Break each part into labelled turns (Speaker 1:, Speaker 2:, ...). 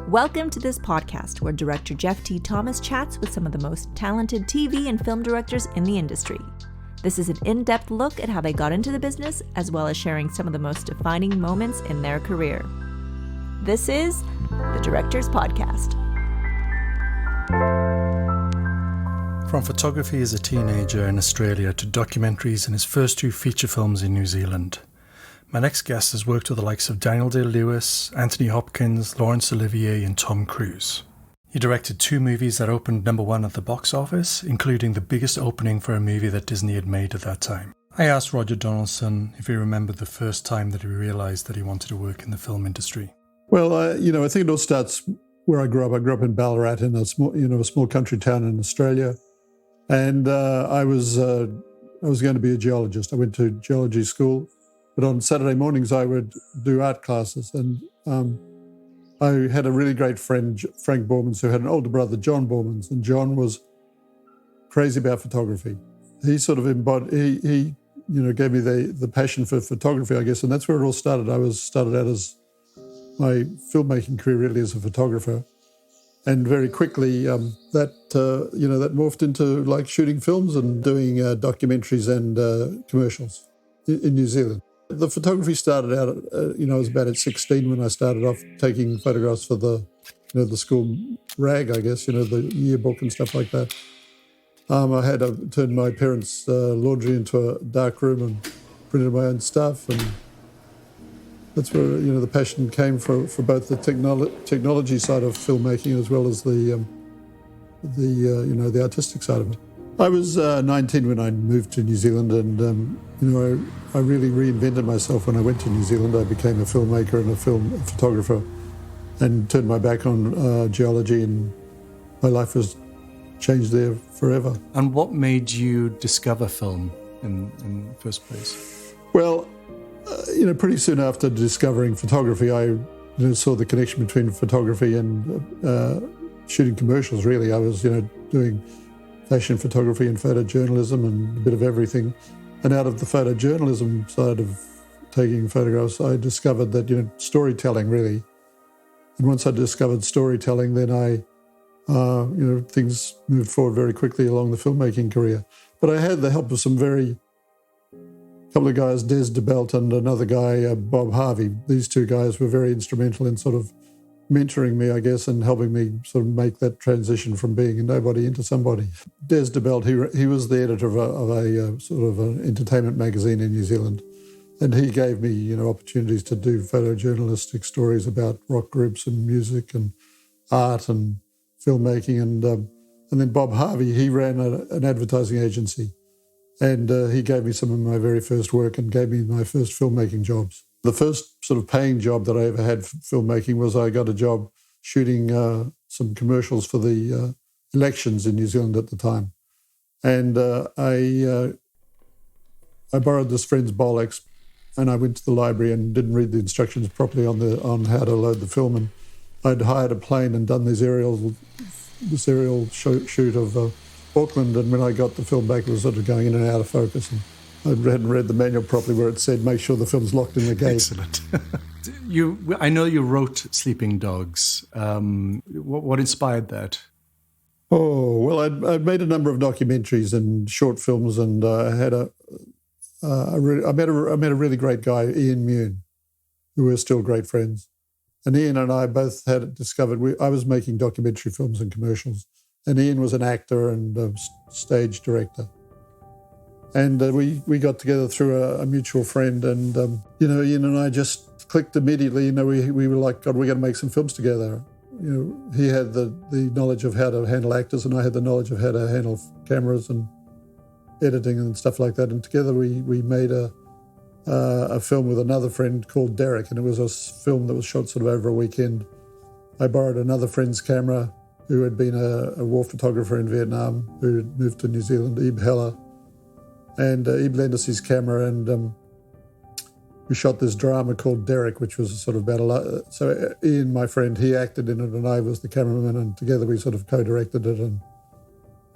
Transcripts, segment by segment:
Speaker 1: Welcome to this podcast where director Jeff T. Thomas chats with some of the most talented TV and film directors in the industry. This is an in-depth look at how they got into the business, as well as sharing some of the most defining moments in their career. This is the Directors Podcast.
Speaker 2: From photography as a teenager in Australia to documentaries and his first two feature films in New Zealand, my next guest has worked with the likes of Daniel Day Lewis, Anthony Hopkins, Laurence Olivier and Tom Cruise. He directed two movies that opened number one at the box office, including the biggest opening for a movie that Disney had made at that time. I asked Roger Donaldson if he remembered the first time that he realised that he wanted to work in the film industry.
Speaker 3: Well, I think it all starts where I grew up. I grew up in Ballarat, in a small country town in Australia, and I was going to be a geologist. I went to geology school, but on Saturday mornings I would do art classes, and I had a really great friend, Frank Bormans, who had an older brother, John Bormans, and John was crazy about photography. He sort of embodied, he gave me the passion for photography, I guess, and that's where it all started. I started out as my filmmaking career really as a photographer, and very quickly that morphed into like shooting films and doing documentaries and commercials in New Zealand. The photography started out, I was about at 16 when I started off taking photographs for the school rag, I guess, the yearbook and stuff like that. I had turned my parents' laundry into a dark room and printed my own stuff, and that's where the passion came for both the technology side of filmmaking as well as the artistic side of it. I was 19 when I moved to New Zealand, and I really reinvented myself when I went to New Zealand. I became a filmmaker and a film photographer, and turned my back on geology, and my life was changed there forever.
Speaker 2: And what made you discover film in the first place?
Speaker 3: Well, pretty soon after discovering photography, I saw the connection between photography and shooting commercials. Really, I was doing fashion photography and photojournalism and a bit of everything. And out of the photojournalism side of taking photographs, I discovered that storytelling really. And once I discovered storytelling, then I things moved forward very quickly along the filmmaking career. But I had the help of a couple of guys, Des DeBelt and another guy, Bob Harvey. These two guys were very instrumental in sort of mentoring me, I guess, and helping me sort of make that transition from being a nobody into somebody. Des DeBelt, he was the editor of a sort of an entertainment magazine in New Zealand, and he gave me opportunities to do photojournalistic stories about rock groups and music and art and filmmaking, and then Bob Harvey, he ran an advertising agency. And he gave me some of my very first work and gave me my first filmmaking jobs. The first sort of paying job that I ever had for filmmaking was I got a job shooting some commercials for the elections in New Zealand at the time. And I borrowed this friend's Bolex, and I went to the library and didn't read the instructions properly on how to load the film. And I'd hired a plane and done this aerial shoot of Auckland, and when I got the film back, it was sort of going in and out of focus, and I hadn't read the manual properly where it said, make sure the film's locked in the gate.
Speaker 2: Excellent. I know you wrote Sleeping Dogs. What inspired that?
Speaker 3: Oh, well, I'd made a number of documentaries and short films, and I met a really great guy, Ian Mune, who we're still great friends. And Ian and I both had discovered, I was making documentary films and commercials, and Ian was an actor and a stage director. And we got together through a mutual friend, and, Ian and I just clicked immediately. We were like, God, we're going to make some films together. He had the knowledge of how to handle actors, and I had the knowledge of how to handle cameras and editing and stuff like that. And together we made a film with another friend called Derek, and it was a film that was shot sort of over a weekend. I borrowed another friend's camera who had been a war photographer in Vietnam, who had moved to New Zealand, Ebe Heller. And Ebe lent us his camera, and we shot this drama called Derek, which was sort of about so Ian, my friend, he acted in it, and I was the cameraman, and together we sort of co-directed it. And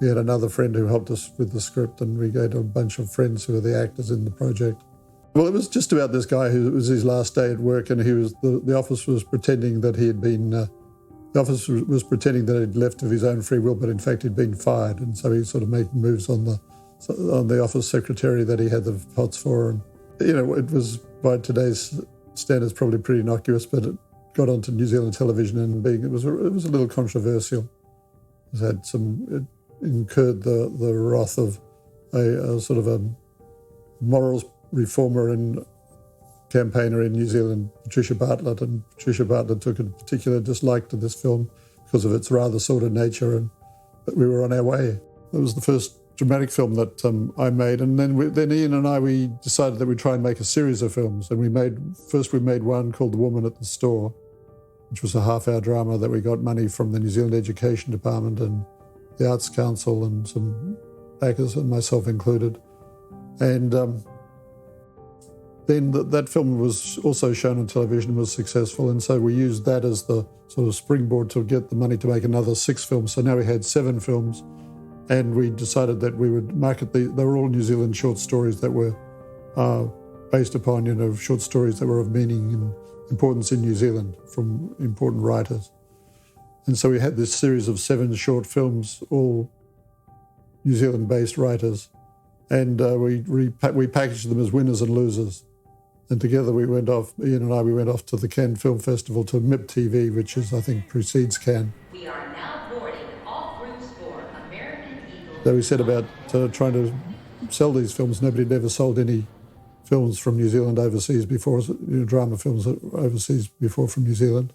Speaker 3: we had another friend who helped us with the script, and we had a bunch of friends who were the actors in the project. Well, it was just about this guy who it was his last day at work, and he was the office was pretending that he had been The officer was pretending that he'd left of his own free will, but in fact he'd been fired, and so he sort of making moves on the office secretary that he had the hots for. And, it was, by today's standards, probably pretty innocuous, but it got onto New Zealand television, and it was a little controversial. It incurred the wrath of a sort of a morals reformer and campaigner in New Zealand, Patricia Bartlett, and Patricia Bartlett took a particular dislike to this film because of its rather sordid nature, and that we were on our way. It was the first dramatic film that I made, and then Ian and I, we decided that we'd try and make a series of films, and we made one called The Woman at the Store, which was a half-hour drama that we got money from the New Zealand Education Department and the Arts Council and some backers, and myself included. And then that film was also shown on television and was successful, and so we used that as the sort of springboard to get the money to make another 6 films. So now we had 7 films, and we decided that we would market they were all New Zealand short stories that were based upon, short stories that were of meaning and importance in New Zealand from important writers. And so we had this series of 7 short films, all New Zealand-based writers, and we packaged them as winners and losers. And together Ian and I went off to the Cannes Film Festival, to MIP TV, which I think precedes Cannes.
Speaker 4: We are now boarding all routes for American Eagle.
Speaker 3: So we set about trying to sell these films. Nobody had ever sold any films from New Zealand overseas before, drama films overseas before from New Zealand.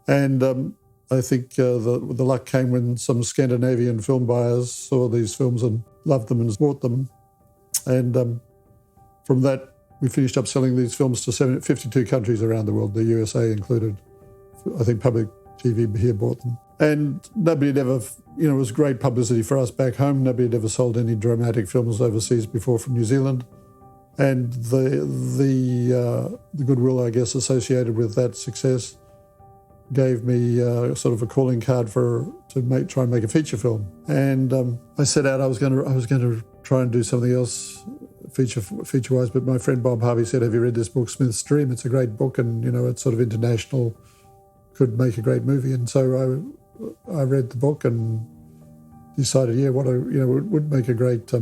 Speaker 3: And I think the luck came when some Scandinavian film buyers saw these films and loved them and bought them. And from that, we finished up selling these films to 52 countries around the world, the USA included. I think public TV here bought them. And nobody had ever, it was great publicity for us back home. Nobody had ever sold any dramatic films overseas before from New Zealand. And the goodwill, I guess, associated with that success gave me sort of a calling card to try and make a feature film. And I set out. I was going to try and do something else feature-wise, but my friend Bob Harvey said, "Have you read this book, Smith's Dream? It's a great book, and it's sort of international, could make a great movie." And so I read the book and decided, it would make a great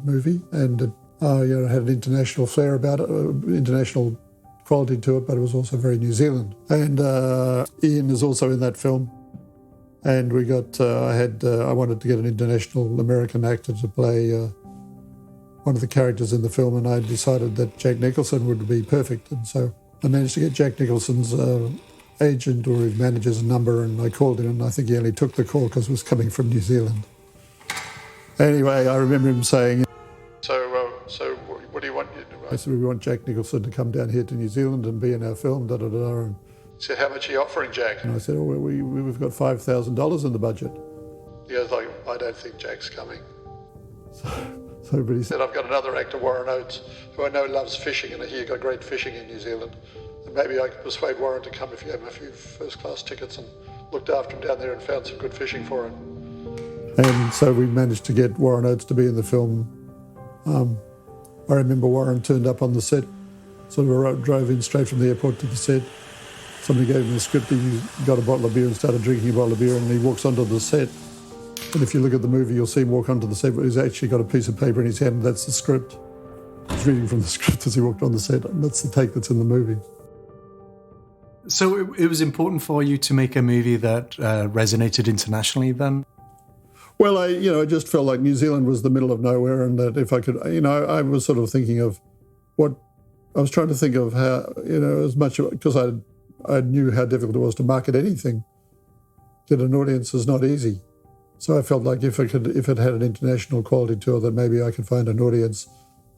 Speaker 3: movie, and it had an international flair about it, international quality to it, but it was also very New Zealand. And Ian is also in that film, and we got I wanted to get an international American actor to play one of the characters in the film, and I decided that Jack Nicholson would be perfect. And so I managed to get Jack Nicholson's agent or his manager's number, and I called him, and I think he only took the call because it was coming from New Zealand. Anyway, I remember him saying, So what do you want? I said, "We want Jack Nicholson to come down here to New Zealand and be in our film, da-da-da." And he said, "How much are you offering, Jack?" And I said, we've got $5,000 in the budget. He goes, "I don't think Jack's coming." So everybody said, "I've got another actor, Warren Oates, who I know loves fishing, and I hear you've got great fishing in New Zealand. And maybe I could persuade Warren to come if you have a few first-class tickets," and looked after him down there and found some good fishing for him. And so we managed to get Warren Oates to be in the film. I remember Warren turned up on the set, sort of drove in straight from the airport to the set. Somebody gave him the script, he got a bottle of beer and started drinking a bottle of beer, and he walks onto the set. And if you look at the movie, you'll see him walk onto the set, but he's actually got a piece of paper in his hand, and that's the script. He's reading from the script as he walked on the set, and that's the take that's in the movie.
Speaker 2: So it was important for you to make a movie that resonated internationally then?
Speaker 3: Well, I just felt like New Zealand was the middle of nowhere, and that if I could, I was sort of thinking of I was trying to think of how, as much, because I knew how difficult it was to market anything. Get an audience is not easy. So I felt like if it had an international quality to it, that maybe I could find an audience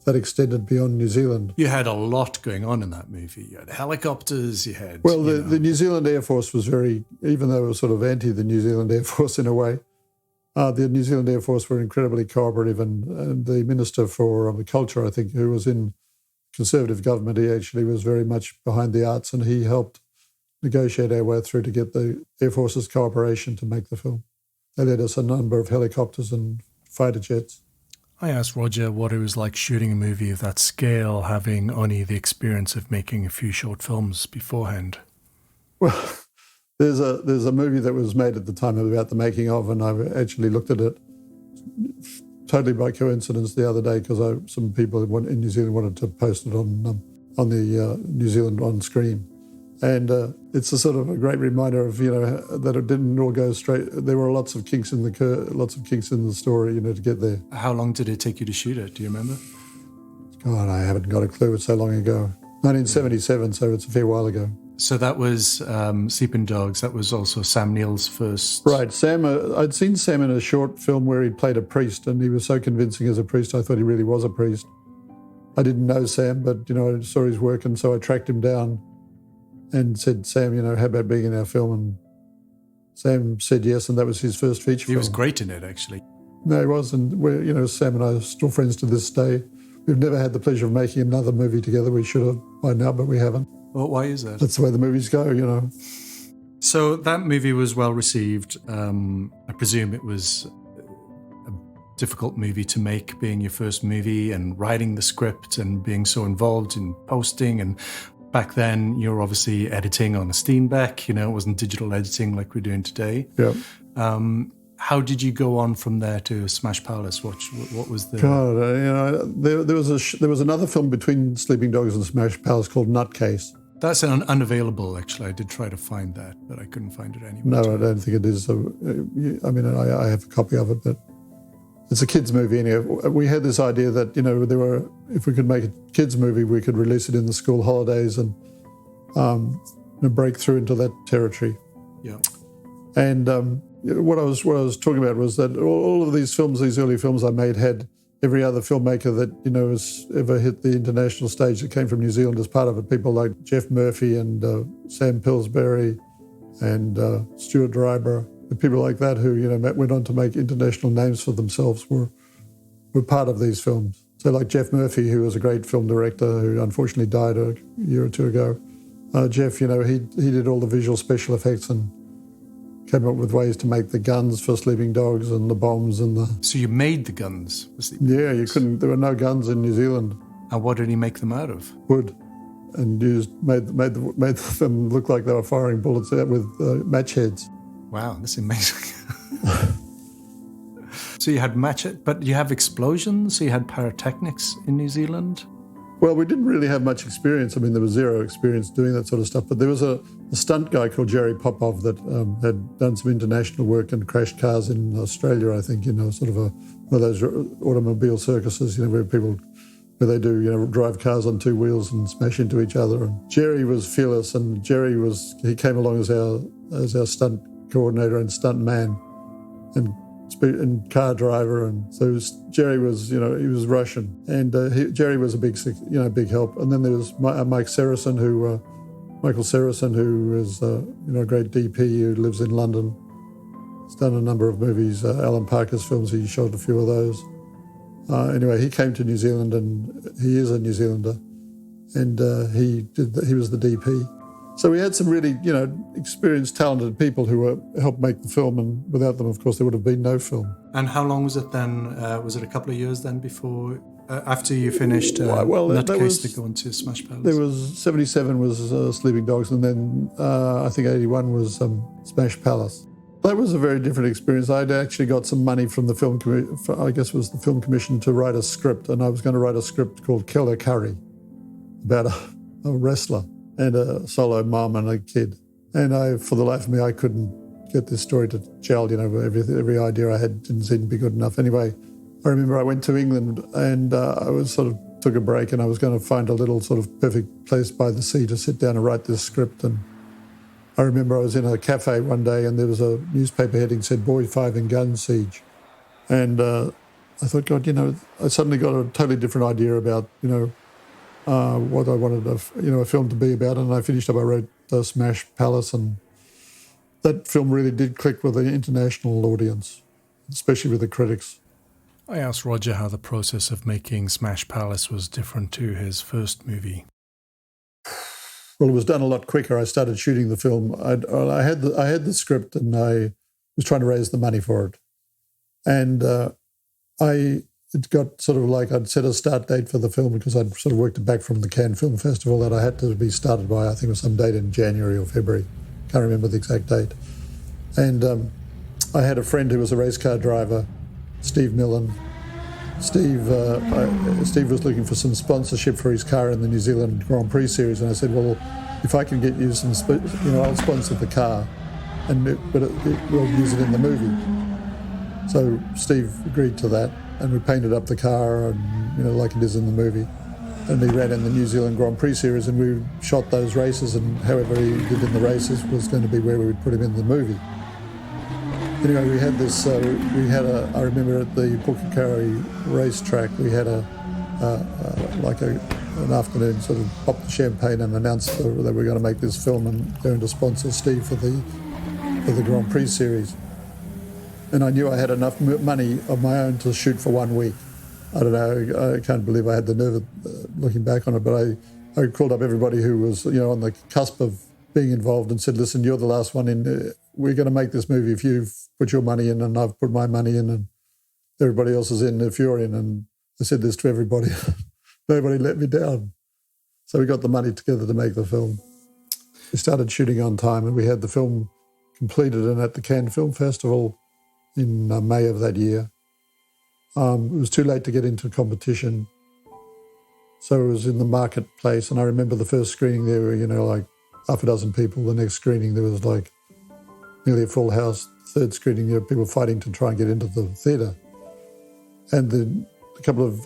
Speaker 3: that extended beyond New Zealand.
Speaker 2: You had a lot going on in that movie. You had helicopters, you had...
Speaker 3: Well, the New Zealand Air Force was even though it was sort of anti the New Zealand Air Force in a way, the New Zealand Air Force were incredibly cooperative, and the Minister for Culture, I think, who was in Conservative government, he actually was very much behind the arts, and he helped negotiate our way through to get the Air Force's cooperation to make the film. They led us a number of helicopters and fighter jets.
Speaker 2: I asked Roger what it was like shooting a movie of that scale, having only the experience of making a few short films beforehand.
Speaker 3: Well, There's a movie that was made at the time about the making of, and I actually looked at it totally by coincidence the other day because some people in New Zealand wanted to post it on the New Zealand on screen. And it's a sort of a great reminder of, that it didn't all go straight. There were lots of kinks in the story, to get there.
Speaker 2: How long did it take you to shoot it? Do you remember?
Speaker 3: God, I haven't got a clue. It's so long ago. 1977, so it's a fair while ago.
Speaker 2: So that was Sleeping Dogs. That was also Sam Neill's first...
Speaker 3: Right. Sam, I'd seen Sam in a short film where he played a priest, and he was so convincing as a priest, I thought he really was a priest. I didn't know Sam, but, I saw his work, and so I tracked him down and said, Sam, how about being in our film? And Sam said yes, and that was his first feature film.
Speaker 2: He was great in it, actually.
Speaker 3: No, he was, and Sam and I are still friends to this day. We've never had the pleasure of making another movie together. We should have by now, but we haven't.
Speaker 2: Well, why is that?
Speaker 3: That's the way the movies go,
Speaker 2: So that movie was well received. I presume it was a difficult movie to make, being your first movie and writing the script and being so involved in posting. And back then, you were obviously editing on a Steenbeck. It wasn't digital editing like we're doing today.
Speaker 3: Yeah.
Speaker 2: How did you go on from there to Smash Palace? What was the...
Speaker 3: God, there was another film between Sleeping Dogs and Smash Palace called Nutcase.
Speaker 2: That's unavailable, actually. I did try to find that, but I couldn't find it anywhere.
Speaker 3: No, I don't think it is. I have a copy of it, but it's a kids' movie. Anyhow, we had this idea that if we could make a kids' movie, we could release it in the school holidays and break through into that territory.
Speaker 2: Yeah.
Speaker 3: And what I was talking about was that all of these films, these early films I made, had every other filmmaker that has ever hit the international stage that came from New Zealand as part of it. People like Jeff Murphy and Sam Pillsbury and Stuart Dryber, people like that who went on to make international names for themselves were part of these films. So like Jeff Murphy, who was a great film director who unfortunately died a year or two ago. Jeff, he did all the visual special effects and came up with ways to make the guns for Sleeping Dogs and the bombs and the...
Speaker 2: So you made the guns for Sleeping
Speaker 3: Yeah,
Speaker 2: Dogs?
Speaker 3: you couldn't... There were no guns in New Zealand.
Speaker 2: And what did he make them out of?
Speaker 3: Wood. And made them look like they were firing bullets out with match heads.
Speaker 2: Wow, that's amazing. So you had but you have explosions, so you had pyrotechnics in New Zealand?
Speaker 3: Well, we didn't really have much experience. I mean, there was zero experience doing that sort of stuff. But there was a stunt guy called Jerry Popov that had done some international work and crashed cars in Australia, I think, sort of one of those automobile circuses, where they do, drive cars on two wheels and smash into each other. And Jerry was fearless, and he came along as our stunt coordinator and stunt man and car driver, and so Jerry was, he was Russian, and Jerry was a big help. And then there was Michael Saracen, who is a great DP who lives in London. He's done a number of movies, Alan Parker's films. He shot a few of those. Anyway, he came to New Zealand, and he is a New Zealander, and he was the DP. So we had some really, experienced, talented people who helped make the film, and without them, of course, there would have been no film.
Speaker 2: And how long was it then? Was it a couple of years then before, after you finished Nutcase to go into Smash Palace?
Speaker 3: There was, 77 was Sleeping Dogs, and then I think 81 was Smash Palace. That was a very different experience. I'd actually got some money from the film, I guess it was the Film Commission, to write a script, and I was going to write a script called Killer Curry about a wrestler and a solo mom and a kid. And for the life of me, I couldn't get this story to gel. Every idea I had didn't seem to be good enough. Anyway, I remember I went to England, and I was sort of took a break, and I was going to find a little sort of perfect place by the sea to sit down and write this script. And I remember I was in a cafe one day, and there was a newspaper heading said "Boy 5 in gun siege," and I thought, God, I suddenly got a totally different idea about what I wanted a film to be about. And I finished up. I wrote Smash Palace, and that film really did click with the international audience, especially with the critics.
Speaker 2: I asked Roger how the process of making Smash Palace was different to his first movie.
Speaker 3: Well, it was done a lot quicker. I started shooting the film. I had the script, and I was trying to raise the money for it. And it got sort of like I'd set a start date for the film because I'd sort of worked it back from the Cannes Film Festival that I had to be started by, I think it was some date in January or February. can't remember the exact date. And I had a friend who was a race car driver, Steve Millen. Steve was looking for some sponsorship for his car in the New Zealand Grand Prix series, and I said, well, if I can get you some, I'll sponsor the car, but we'll use it in the movie. So Steve agreed to that, and we painted up the car, and like it is in the movie. And he ran in the New Zealand Grand Prix series, and we shot those races, and however he did in the races was going to be where we would put him in the movie. Anyway, we had this, I remember at the Pukekohe racetrack, we had an afternoon sort of pop the champagne and announced that we were going to make this film and going to sponsor Steve for the Grand Prix series. And I knew I had enough money of my own to shoot for 1 week. I don't know, I can't believe I had the nerve of looking back on it, but I called up everybody who was, on the cusp of being involved and said, listen, you're the last one in. We're going to make this movie if you've put your money in and I've put my money in and everybody else is in if you're in. And I said this to everybody. Nobody let me down. So we got the money together to make the film. We started shooting on time and we had the film completed and at the Cannes Film Festival in May of that year. It was too late to get into competition. So it was in the marketplace. And I remember the first screening there were, like half a dozen people. The next screening there was like nearly a full house. Third screening, people fighting to try and get into the theatre. And then a couple of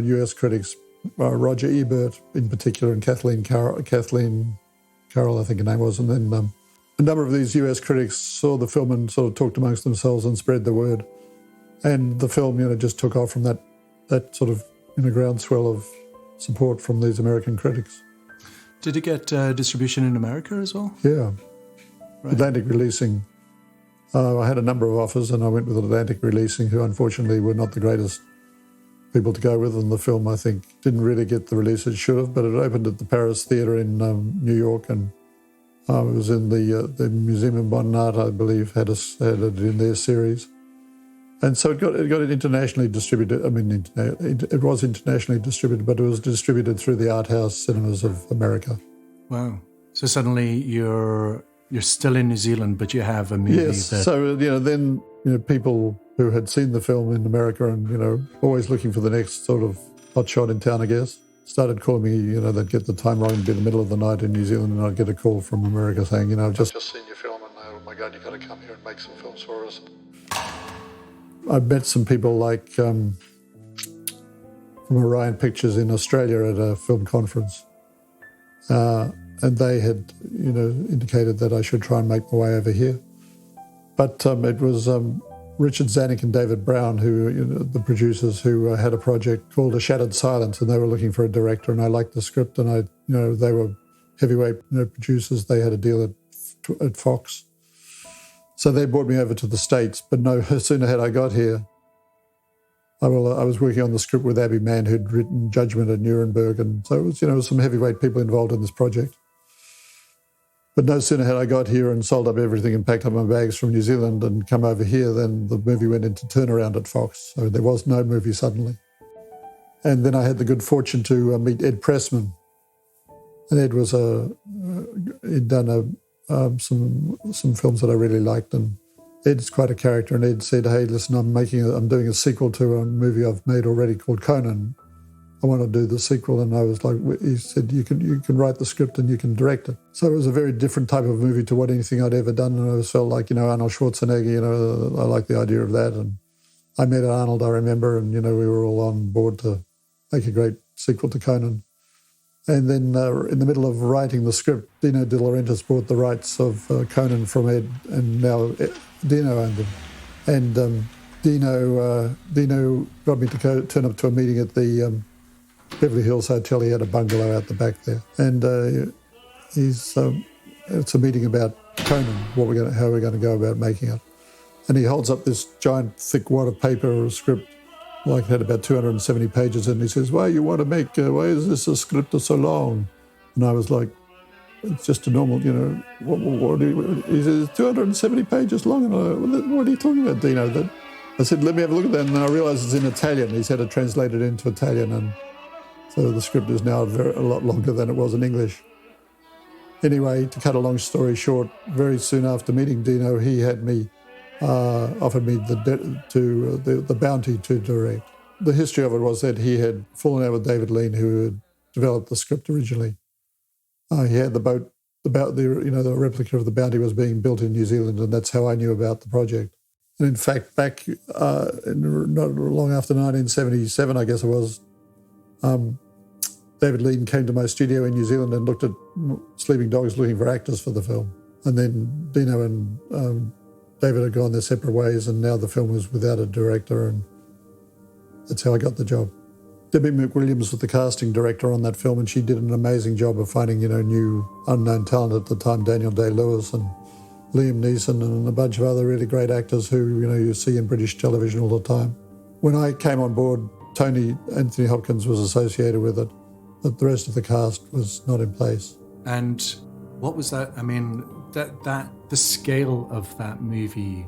Speaker 3: US critics, Roger Ebert in particular, and Kathleen Carroll, I think her name was, and then a number of these US critics saw the film and sort of talked amongst themselves and spread the word. And the film, just took off from that sort of groundswell of support from these American critics.
Speaker 2: Did it get distribution in America as well?
Speaker 3: Yeah.
Speaker 2: Right.
Speaker 3: Atlantic Releasing. I had a number of offers and I went with Atlantic Releasing, who unfortunately were not the greatest people to go with. And the film, I think, didn't really get the release it should have, but it opened at the Paris Theatre in New York, and it was in the Museum of Modern Art, I believe, had it in their series. And so it got it internationally distributed. I mean, it was internationally distributed, but it was distributed through the art house cinemas of America.
Speaker 2: Wow. So suddenly you're still in New Zealand, but you have a movie.
Speaker 3: Yes. So then people who had seen the film in America and always looking for the next sort of hot shot in town, I guess, started calling me. They'd get the time wrong and be in the middle of the night in New Zealand, and I'd get a call from America saying, I've just seen your film, and oh my God, you've got to come here and make some films for us. I've met some people like from Orion Pictures in Australia at a film conference. And they had, indicated that I should try and make my way over here. But it was Richard Zanuck and David Brown, who the producers, who had a project called A Shattered Silence, and they were looking for a director. And I liked the script, and they were heavyweight producers. They had a deal at Fox, so they brought me over to the States. But no sooner had I got here, I was working on the script with Abby Mann, who'd written Judgment at Nuremberg, and so it was some heavyweight people involved in this project. But no sooner had I got here and sold up everything and packed up my bags from New Zealand and come over here, then the movie went into turnaround at Fox. So there was no movie suddenly. And then I had the good fortune to meet Ed Pressman. And Ed was he'd done some films that I really liked, and Ed's quite a character. And Ed said, "Hey, listen, I'm doing a sequel to a movie I've made already called Conan. I want to do the sequel." And I was like, he said, you can write the script and you can direct it. So it was a very different type of movie to anything I'd ever done. And I always felt like, Arnold Schwarzenegger, I like the idea of that. And I met Arnold, I remember, and, we were all on board to make a great sequel to Conan. And then in the middle of writing the script, Dino De Laurentiis bought the rights of Conan from Ed, and now Dino owned them. And Dino got me to turn up to a meeting at the Beverly Hills Hotel. He had a bungalow out the back there, and it's a meeting about Conan, how we're going to go about making it. And he holds up this giant thick wad of paper or a script, like it had about 270 pages, and he says, why is this a script so long? And I was like, it's just a normal, he says, 270 pages long. And what are you talking about, Dino? I said, let me have a look at that. And I realised it's in Italian. He's had it translated into Italian, and so the script is now a lot longer than it was in English. Anyway, to cut a long story short, very soon after meeting Dino, he had me offered me the bounty to direct. The history of it was that he had fallen out with David Lean, who had developed the script originally. He had the boat, the replica of the bounty was being built in New Zealand, and that's how I knew about the project. And in fact, back not long after 1977, I guess it was, David Lean came to my studio in New Zealand and looked at Sleeping Dogs looking for actors for the film. And then Dino and David had gone their separate ways, and now the film was without a director, and that's how I got the job. Debbie McWilliams was the casting director on that film, and she did an amazing job of finding, new unknown talent at the time, Daniel Day-Lewis and Liam Neeson and a bunch of other really great actors who, you see in British television all the time. When I came on board, Anthony Hopkins was associated with it, but the rest of the cast was not in place.
Speaker 2: And what was that? I mean, the scale of that movie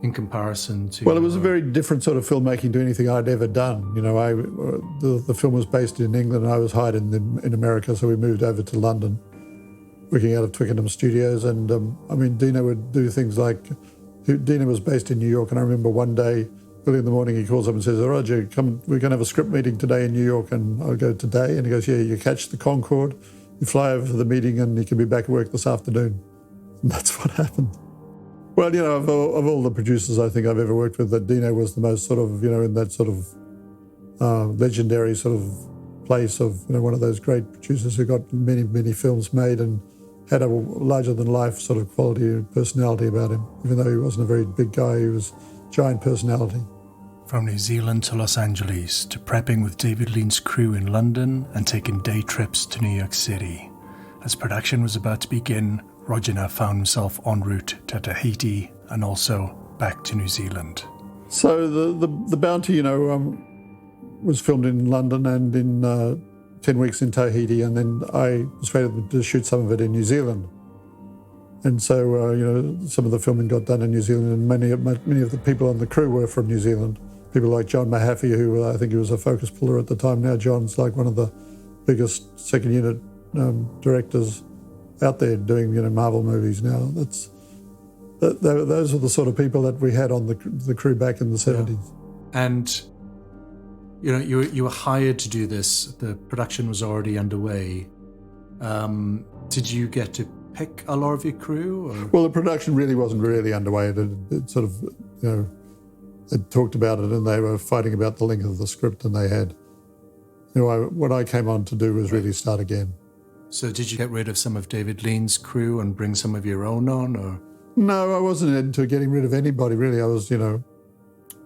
Speaker 2: in comparison to...
Speaker 3: Well, it was a very different sort of filmmaking to anything I'd ever done. The film was based in England and I was hired in America, so we moved over to London, working out of Twickenham Studios. And, Dino would do things like... Dino was based in New York, and I remember one day, early in the morning, he calls up and says, Roger, come, we're going to have a script meeting today in New York. And I go, today? And he goes, yeah, you catch the Concorde, you fly over for the meeting, and you can be back at work this afternoon. And that's what happened. Well, of all the producers I think I've ever worked with, that Dino was the most sort of, in that sort of legendary sort of place of, one of those great producers who got many, many films made and had a larger-than-life sort of quality and personality about him. Even though he wasn't a very big guy, he was a giant personality.
Speaker 2: From New Zealand to Los Angeles, to prepping with David Lean's crew in London and taking day trips to New York City. As production was about to begin, Roger now found himself en route to Tahiti and also back to New Zealand.
Speaker 3: So the Bounty, was filmed in London and in 10 weeks in Tahiti, and then I was fated to shoot some of it in New Zealand. And so, some of the filming got done in New Zealand, and many of the people on the crew were from New Zealand. People like John Mahaffey, who I think he was a focus puller at the time. Now John's like one of the biggest second unit directors out there doing, Marvel movies now. Those are the sort of people that we had on the crew back in the 70s.
Speaker 2: Yeah. And, you were hired to do this. The production was already underway. Did you get to pick a lot of your crew? Or?
Speaker 3: Well, the production really wasn't really underway. It sort of, they talked about it and they were fighting about the length of the script, and they had, what I came on to do was really start again.
Speaker 2: So did you get rid of some of David Lean's crew and bring some of your own on, or?
Speaker 3: No, I wasn't into getting rid of anybody, really. I was,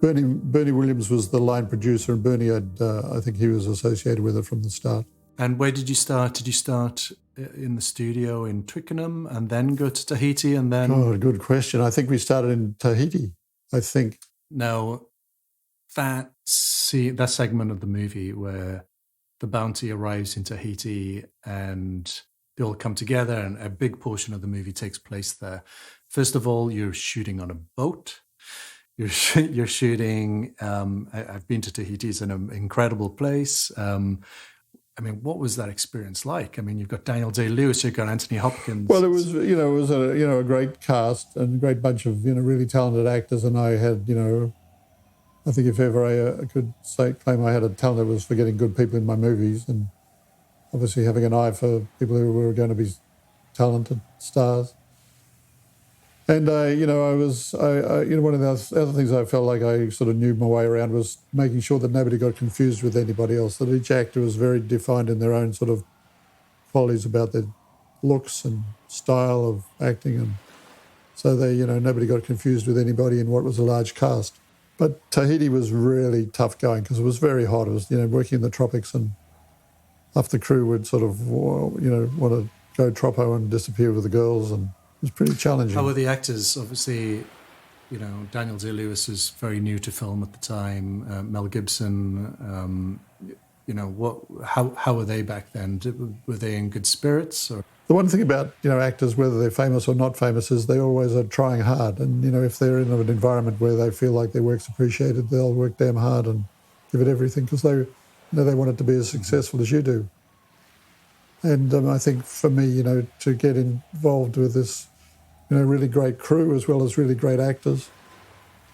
Speaker 3: Bernie Williams was the line producer, and Bernie I think he was associated with it from the start.
Speaker 2: And where did you start? Did you start in the studio in Twickenham and then go to Tahiti and then...
Speaker 3: Oh, good question. I think we started in Tahiti, I think.
Speaker 2: Now, that segment of the movie where the Bounty arrives in Tahiti and they all come together and a big portion of the movie takes place there. First of all, you're shooting on a boat. You're shooting... I've been to Tahiti. It's an incredible place. What was that experience like? You've got Daniel Day-Lewis, you've got Anthony Hopkins.
Speaker 3: Well, it was a great cast and a great bunch of, really talented actors. And I had, I think if ever I could claim I had a talent, it was for getting good people in my movies, and obviously having an eye for people who were going to be talented stars. And one of the other things I felt like I sort of knew my way around was making sure that nobody got confused with anybody else, that each actor was very defined in their own sort of qualities about their looks and style of acting, and so they, nobody got confused with anybody in what was a large cast. But Tahiti was really tough going because it was very hot. It was, working in the tropics, and half the crew would sort of, want to go tropo and disappear with the girls, and it was pretty challenging.
Speaker 2: How were the actors? Obviously, Daniel Day-Lewis was very new to film at the time. Mel Gibson, how were they back then? Were they in good spirits? Or?
Speaker 3: The one thing about, actors, whether they're famous or not famous, is they always are trying hard. And, if they're in an environment where they feel like their work's appreciated, they'll work damn hard and give it everything because they want it to be as successful as you do. And I think for me, to get involved with this, really great crew as well as really great actors,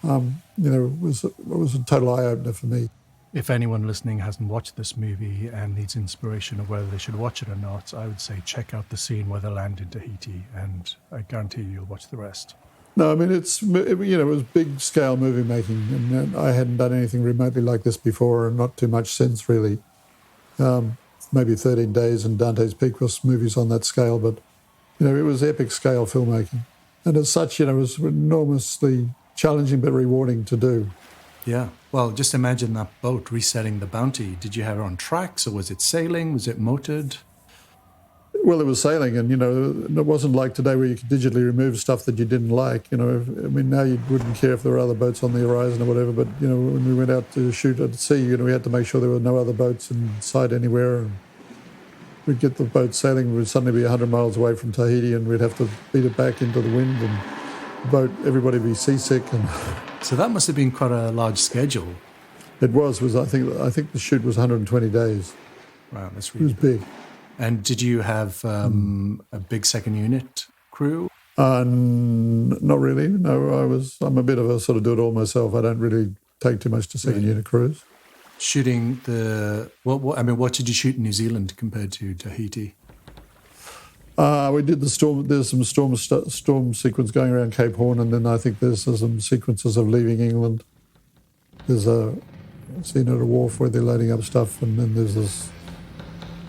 Speaker 3: was a total eye-opener for me.
Speaker 2: If anyone listening hasn't watched this movie and needs inspiration of whether they should watch it or not, I would say check out the scene where they land in Tahiti, and I guarantee you'll watch the rest.
Speaker 3: No, I mean, it was big-scale movie making, and I hadn't done anything remotely like this before, and not too much since, really. Maybe 13 Days and Dante's Peak was movies on that scale, but, it was epic-scale filmmaking. And as such, it was enormously challenging but rewarding to do.
Speaker 2: Yeah. Well, just imagine that boat resetting the Bounty. Did you have it on tracks, or was it sailing? Was it motored?
Speaker 3: Well, it was sailing, and, it wasn't like today where you could digitally remove stuff that you didn't like. Now you wouldn't care if there were other boats on the horizon or whatever, but, when we went out to shoot at sea, we had to make sure there were no other boats in sight anywhere. And we'd get the boat sailing, we'd suddenly be 100 miles away from Tahiti, and we'd have to beat it back into the wind, and everybody be seasick. And
Speaker 2: so that must have been quite a large schedule.
Speaker 3: It was I think the shoot was 120 days.
Speaker 2: Wow, that's really
Speaker 3: big.
Speaker 2: And did you have a big second unit crew?
Speaker 3: Not really. No, I'm a bit of a sort of do-it-all myself. I don't really take too much to second unit crews.
Speaker 2: Shooting what did you shoot in New Zealand compared to Tahiti?
Speaker 3: We did the storm. There's some storm sequence going around Cape Horn, and then I think there's some sequences of leaving England. There's a scene at a wharf where they're loading up stuff, and then there's this.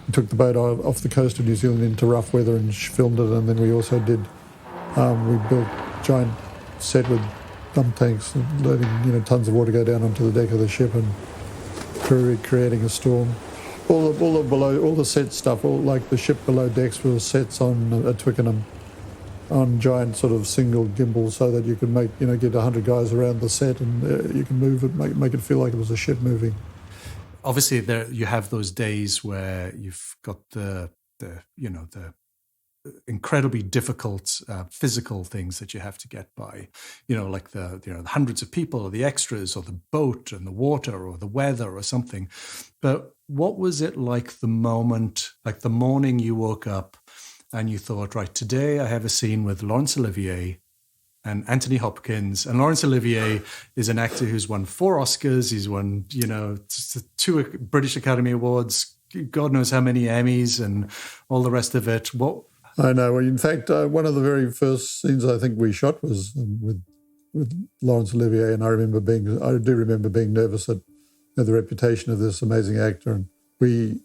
Speaker 3: We took the boat off the coast of New Zealand into rough weather and filmed it, and then we also did. We built a giant set with dump tanks and loading, tons of water go down onto the deck of the ship and creating a storm. All the set stuff, like the ship below decks was sets at Twickenham on giant sort of single gimbals, so that you could get 100 guys around the set, and you can move it, make it feel like it was a ship moving.
Speaker 2: Obviously, there you have those days where you've got the incredibly difficult physical things that you have to get by, like the hundreds of people or the extras or the boat and the water or the weather or something. But what was it like the morning you woke up and you thought, right, today I have a scene with Laurence Olivier and Anthony Hopkins. And Laurence Olivier is an actor who's won 4 Oscars. He's won, 2 British Academy Awards, God knows how many Emmys and all the rest of it. What?
Speaker 3: I know. Well, in fact, one of the very first scenes I think we shot was with Laurence Olivier, and I do remember being nervous at the reputation of this amazing actor. And we're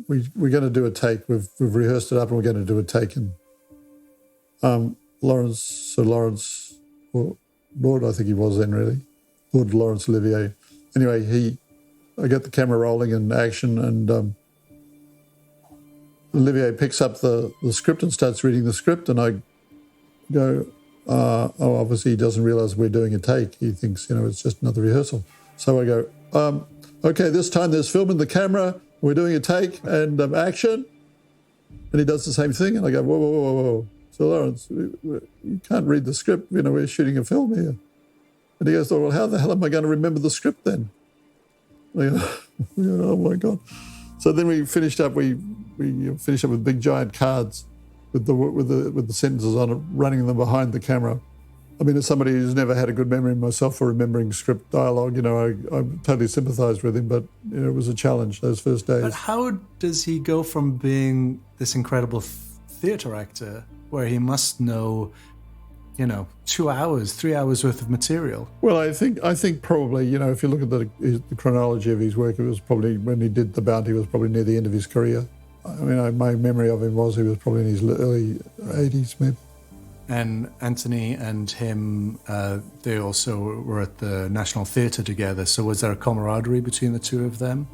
Speaker 3: going to do a take. We've rehearsed it up, and we're going to do a take. And Lord, I think he was then, really, Lord Laurence Olivier. Anyway, I get the camera rolling in action, and Olivier picks up the script and starts reading the script, and I go, obviously he doesn't realise we're doing a take. He thinks, it's just another rehearsal. So I go, okay, this time there's film in the camera, we're doing a take, and action. And he does the same thing, and I go, whoa. So Laurence, you can't read the script, we're shooting a film here. And he goes, well, how the hell am I going to remember the script then? I go, oh my God. So then we finished up. We finished up with big giant cards with the sentences on it, running them behind the camera. I mean, as somebody who's never had a good memory myself for remembering script dialogue, I totally sympathised with him. But it was a challenge those first days.
Speaker 2: But how does he go from being this incredible theatre actor, where he must know, 2 hours, 3 hours worth of material?
Speaker 3: Well, I think probably, if you look at the chronology of his work, it was probably when he did The Bounty, was probably near the end of his career. I mean, my memory of him was he was probably in his early 80s, maybe.
Speaker 2: And Anthony and him, they also were at the National Theatre together. So was there a camaraderie between the two of them?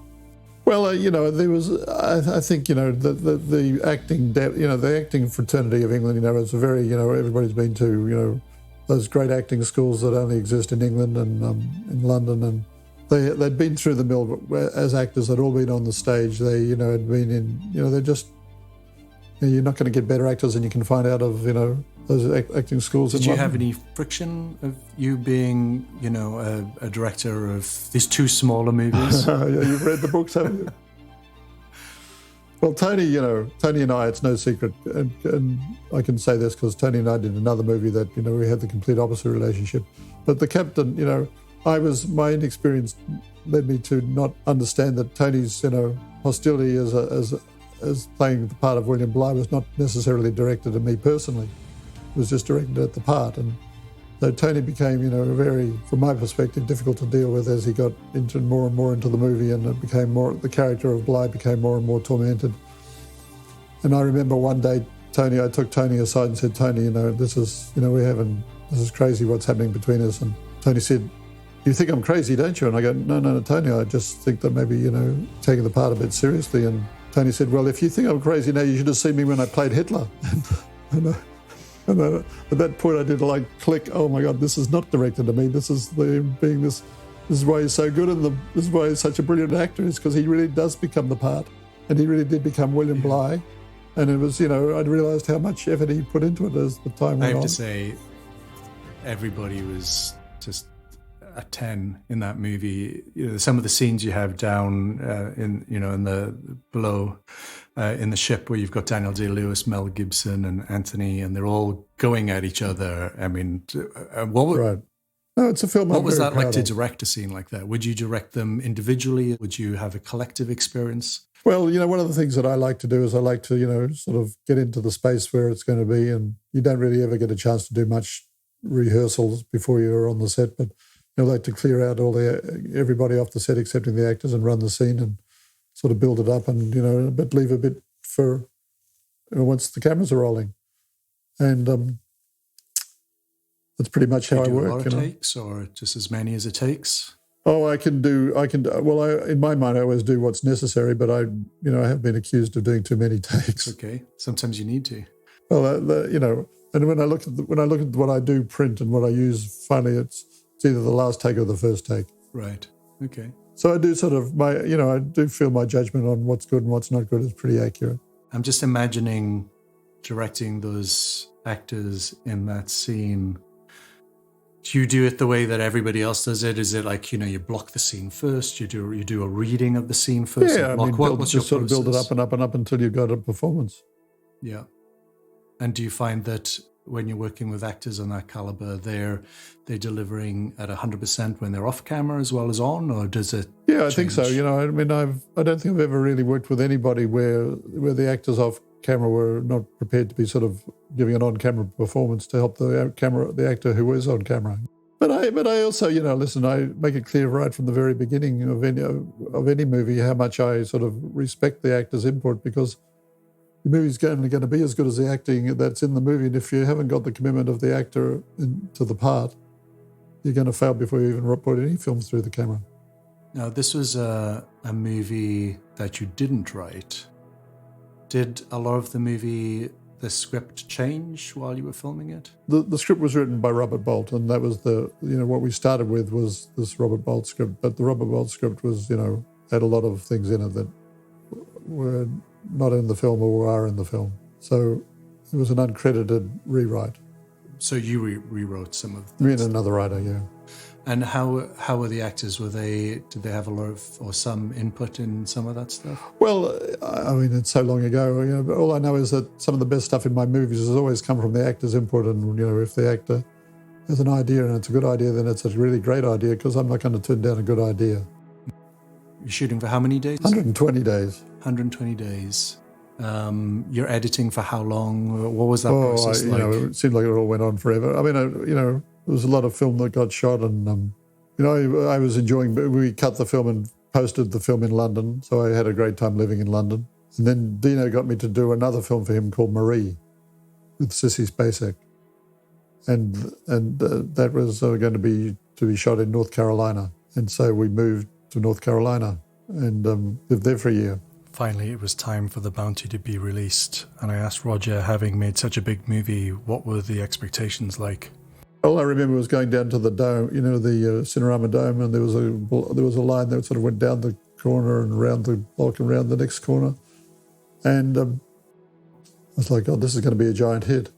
Speaker 3: Well, there was. I think the acting, the acting fraternity of England. It's a very, everybody's been to, those great acting schools that only exist in England and in London, and they'd been through the mill as actors. They'd all been on the stage. They, had been in. They're just. You're not going to get better actors than you can find out of, those acting schools.
Speaker 2: Did you have any friction of you being, a director of these 2 smaller movies?
Speaker 3: You've read the books, haven't you? Well, Tony and I, it's no secret, and I can say this because Tony and I did another movie that, we had the complete opposite relationship. But the captain, my inexperience led me to not understand that Tony's, hostility as playing the part of William Bligh was not necessarily directed at me personally. It was just directed at the part. And so Tony became, very, from my perspective, difficult to deal with as he got into more and more into the movie, and it became the character of Bligh became more and more tormented. And I remember one day, I took Tony aside and said, Tony, this is crazy what's happening between us. And Tony said, you think I'm crazy, don't you? And I go, no, Tony, I just think that maybe, taking the part a bit seriously. And Tony said, well, if you think I'm crazy now, you should have seen me when I played Hitler. And at that point, I did click. Oh my God, this is not directed at me. This is this is why he's so good, and this is why he's such a brilliant actor. Is because he really does become the part, and he really did become William Bligh. And it was, I'd realised how much effort he put into it as the time went on.
Speaker 2: I have to say, everybody was just a 10 in that movie. Some of the scenes you have down in the below in the ship where you've got Daniel Day-Lewis, Mel Gibson, and Anthony, and they're all going at each other. I mean,
Speaker 3: right? No, it's a film.
Speaker 2: What was that like to direct a scene like that? Would you direct them individually? Would you have a collective experience?
Speaker 3: Well, one of the things that I like to do is I like to, sort of get into the space where it's going to be, and you don't really ever get a chance to do much rehearsals before you're on the set, but I like to clear out everybody off the set, excepting the actors, and run the scene and sort of build it up, and but leave a bit for once the cameras are rolling, and that's pretty much how I work.
Speaker 2: A lot of takes, or just as many as it takes.
Speaker 3: Oh, I can do. Well, in my mind, I always do what's necessary, but I have been accused of doing too many takes.
Speaker 2: Okay, sometimes you need to.
Speaker 3: Well, and when I look at what I do print and what I use, finally, it's either the last take or the first take.
Speaker 2: Right. Okay.
Speaker 3: So I do sort of I do feel my judgment on what's good and what's not good is pretty accurate.
Speaker 2: I'm just imagining directing those actors in that scene. Do you do it the way that everybody else does it? Is it like, you block the scene first, you do a reading of the scene first?
Speaker 3: Yeah,
Speaker 2: what's your
Speaker 3: sort of build it up and up and up until you've got a performance.
Speaker 2: Yeah. And do you find that when you're working with actors on that caliber, they're delivering at 100% when they're off camera as well as on, or does it?
Speaker 3: Yeah, I
Speaker 2: change?
Speaker 3: think so. I don't think I've ever really worked with anybody where the actors off camera were not prepared to be sort of giving an on-camera performance to help the actor who is on camera. But I also, listen, I make it clear right from the very beginning of any movie how much I sort of respect the actor's input, because the movie's only going to be as good as the acting that's in the movie. And if you haven't got the commitment of the actor to the part, you're going to fail before you even put any films through the camera.
Speaker 2: Now, this was a movie that you didn't write. Did a lot of the script change while you were filming it?
Speaker 3: The script was written by Robert Bolt, and that was what we started with was this Robert Bolt script. But the Robert Bolt script was, had a lot of things in it that were not in the film or are in the film. So it was an uncredited rewrite.
Speaker 2: So you rewrote some of
Speaker 3: Me and another writer, yeah.
Speaker 2: And how were the actors? Did they have a lot of or some input in some of that stuff?
Speaker 3: Well, I mean, it's so long ago. But all I know is that some of the best stuff in my movies has always come from the actor's input. And if the actor has an idea and it's a good idea, then it's a really great idea, because I'm not going to turn down a good idea.
Speaker 2: You're shooting for how many days?
Speaker 3: 120 days.
Speaker 2: 120 days. You're editing for how long? What was that process like?
Speaker 3: It seemed like it all went on forever. I mean, there was a lot of film that got shot, and I was enjoying. We cut the film and posted the film in London, so I had a great time living in London. And then Dino got me to do another film for him called Marie, with Sissy Spacek, and that was going to be shot in North Carolina, and so we moved to North Carolina and lived there for a year.
Speaker 2: Finally, it was time for The Bounty to be released, and I asked Roger, having made such a big movie, what were the expectations like?
Speaker 3: All I remember was going down to the dome, the Cinerama Dome, and there was a line that sort of went down the corner and around the block and around the next corner, and I was like, "God, this is going to be a giant hit."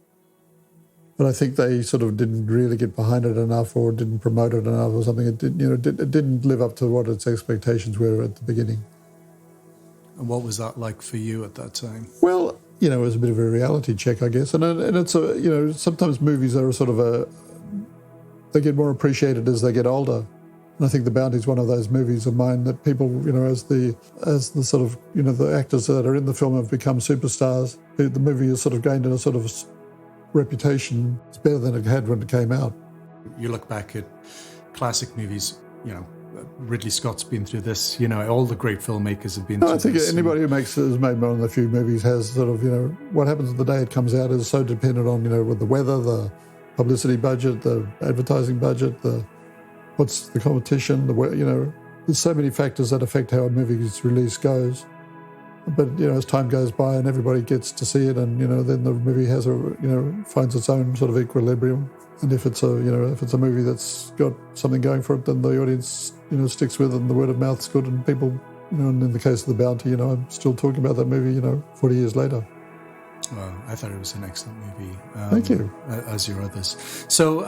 Speaker 3: But I think they sort of didn't really get behind it enough, or didn't promote it enough, or something. It didn't live up to what its expectations were at the beginning.
Speaker 2: And what was that like for you at that time?
Speaker 3: Well, it was a bit of a reality check, I guess. And it's, sometimes movies are they get more appreciated as they get older. And I think The Bounty is one of those movies of mine that people, as the sort of, the actors that are in the film have become superstars, the movie has sort of gained a sort of reputation. It's better than it had when it came out.
Speaker 2: You look back at classic movies, Ridley Scott's been through this, all the great filmmakers have been through this.
Speaker 3: I think anybody who has made one of the few movies has sort of, what happens the day it comes out is so dependent on, with the weather, the publicity budget, the advertising budget, what's the competition, there's so many factors that affect how a movie's release goes. But, as time goes by and everybody gets to see it and, then the movie has finds its own sort of equilibrium. And if it's a movie that's got something going for it, then the audience, sticks with it and the word of mouth's good and people, and in the case of The Bounty, I'm still talking about that movie, 40 years later.
Speaker 2: Well, I thought it was an excellent movie.
Speaker 3: Thank you.
Speaker 2: As your others. So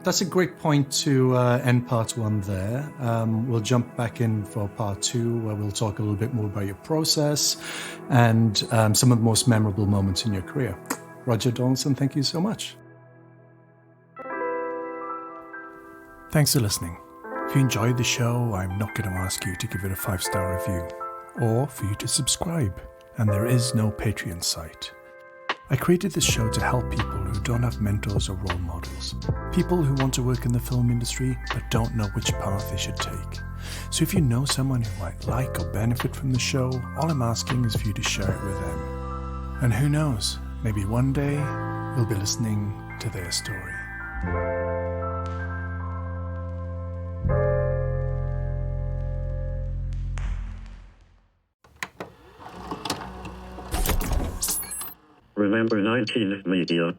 Speaker 2: that's a great point to end part one there. We'll jump back in for part two, where we'll talk a little bit more about your process and some of the most memorable moments in your career. Roger Donaldson, thank you so much. Thanks for listening. If you enjoyed the show, I'm not going to ask you to give it a 5-star review or for you to subscribe, and there is no Patreon site. I created this show to help people who don't have mentors or role models, people who want to work in the film industry but don't know which path they should take. So if you know someone who might like or benefit from the show, all I'm asking is for you to share it with them. And who knows, maybe one day you'll be listening to their story.
Speaker 5: Remember 19 Media.